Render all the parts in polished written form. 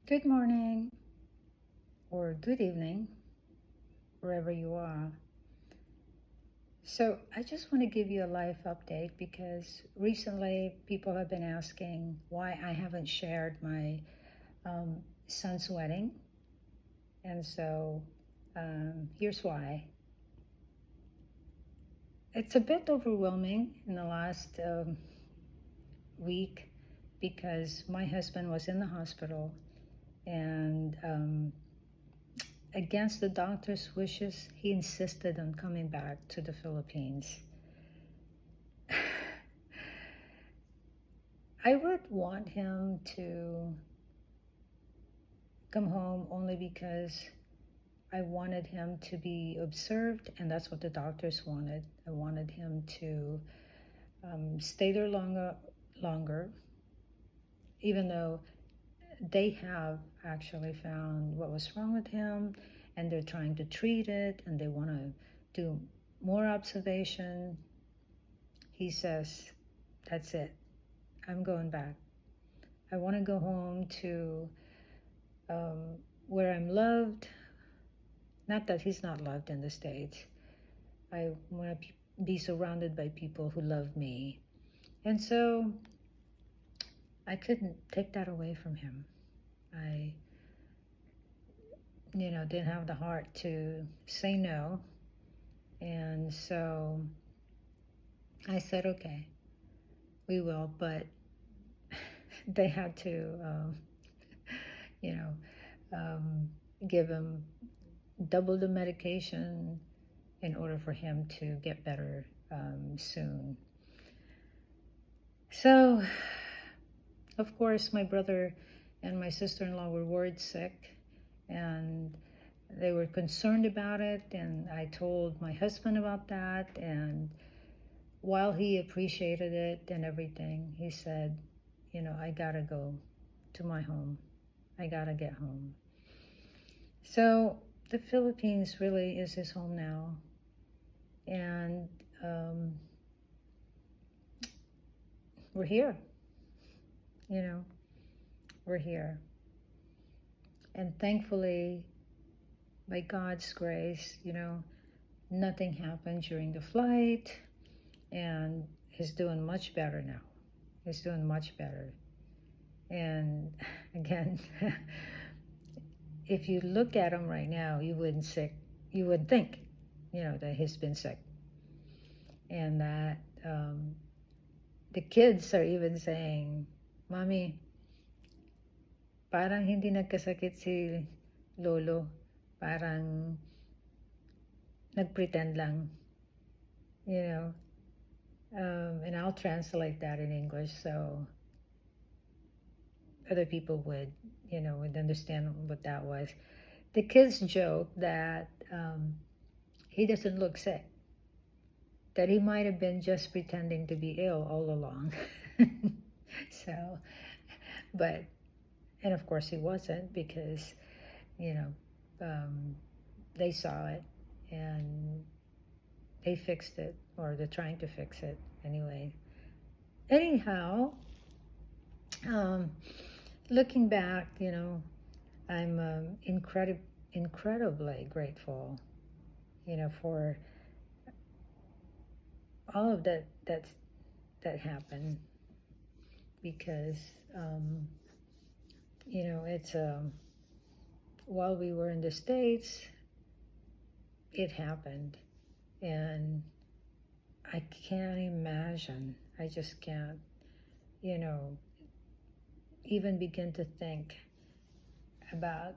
Good morning or good evening, wherever you are. So, I just want to give you a life update because recently people have been asking why I haven't shared my son's wedding. And so, here's why. It's a bit overwhelming in the last week because my husband was in the hospital and against the doctor's wishes, he insisted on coming back to the Philippines. I would want him to come home only because I wanted him to be observed, and that's what the doctors wanted. I wanted him to stay there longer, even though they have actually found what was wrong with him, and they're trying to treat it, and they want to do more observation. He says, "That's it. I'm going back. I want to go home to where I'm loved. Not that he's not loved in the States. I want to be surrounded by people who love me." And so I couldn't take that away from him. I, didn't have the heart to say no. And so I said, okay, we will. But they had to, you know, um, give him double the medication in order for him to get better soon. So, of course, my brother and my sister-in-law were worried sick, and they were concerned about it, and I told my husband about that, and while he appreciated it and everything, he said, I gotta go to my home. I gotta get home. So the Philippines really is his home now, and we're here, we're here. And thankfully, by God's grace, nothing happened during the flight, and he's doing much better now. He's doing much better. And again, if you look at him right now, you wouldn't think, that he's been sick. And that the kids are even saying, "Mommy, parang hindi nagkasakit si Lolo. Parang nagpretend lang." And I'll translate that in English so other people would understand what that was. The kids joke that he doesn't look sick, that he might have been just pretending to be ill all along. So, and of course he wasn't, because, they saw it and they fixed it, or they're trying to fix it anyway. Anyhow, looking back, I'm incredibly grateful, for all of that happened, because it's while we were in the States, it happened, and I can't imagine. I just can't, even begin to think about,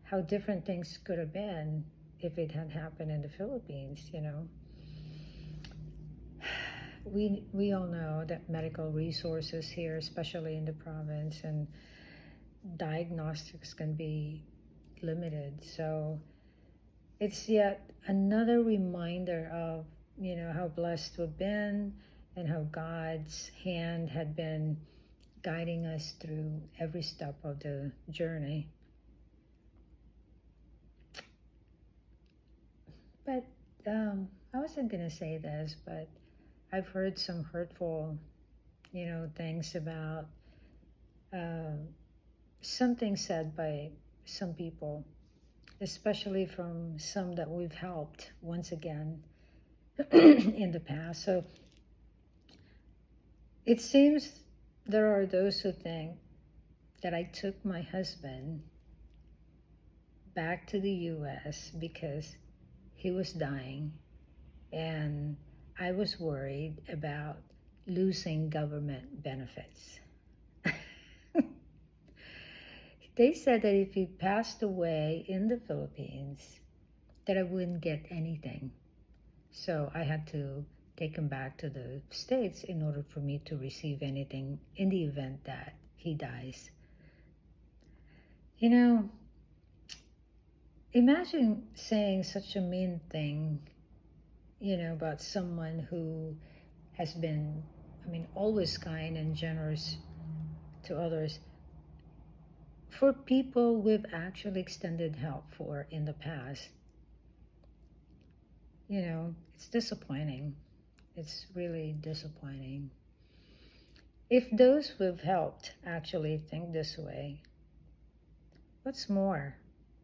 how different things could have been if it had happened in the Philippines. We all know that medical resources here, especially in the province, and diagnostics can be limited. So it's yet another reminder of, how blessed we've been, and how God's hand had been guiding us through every step of the journey. But I wasn't going to say this, but I've heard some hurtful, things about something said by some people, especially from some that we've helped once again in the past. So it seems there are those who think that I took my husband back to the US because he was dying and I was worried about losing government benefits. They said that if he passed away in the Philippines, that I wouldn't get anything. So I had to take him back to the States in order for me to receive anything in the event that he dies. You know, imagine saying such a mean thing, about someone who has been, always kind and generous to others. For people we've actually extended help for in the past, it's disappointing. It's really disappointing. If those we've helped actually think this way, what's more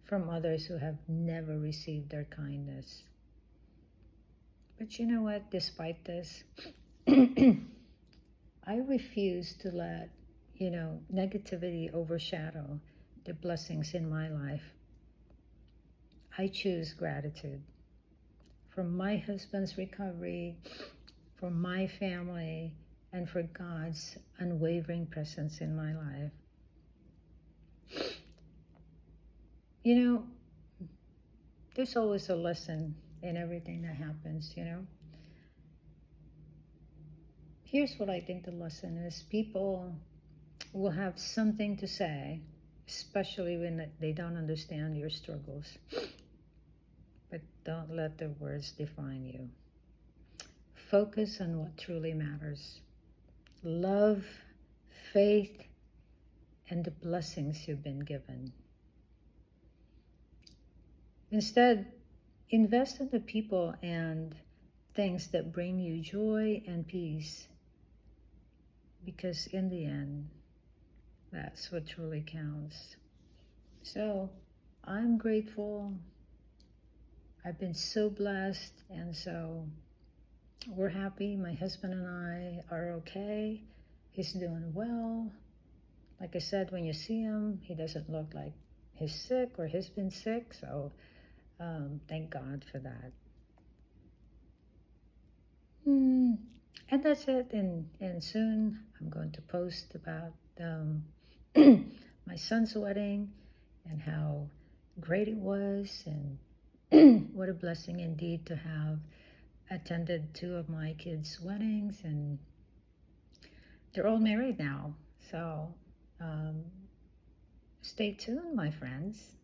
from others who have never received their kindness? But you know what? Despite this, I refuse to let, negativity overshadow the blessings in my life. I choose gratitude for my husband's recovery, for my family, and for God's unwavering presence in my life. There's always a lesson in everything that happens, Here's what I think the lesson is. People will have something to say, especially when they don't understand your struggles. But don't let their words define you. Focus on what truly matters. Love, faith, and the blessings you've been given. Instead, invest in the people and things that bring you joy and peace. Because in the end, that's what truly counts. So, I'm grateful. I've been so blessed, and so we're happy. My husband and I are okay. He's doing well. Like I said, when you see him, he doesn't look like he's sick or he's been sick, so thank God for that. And that's it. And soon I'm going to post about my son's wedding and how great it was, and what a blessing indeed to have attended 2 of my kids' weddings, and they're all married now. So stay tuned, my friends.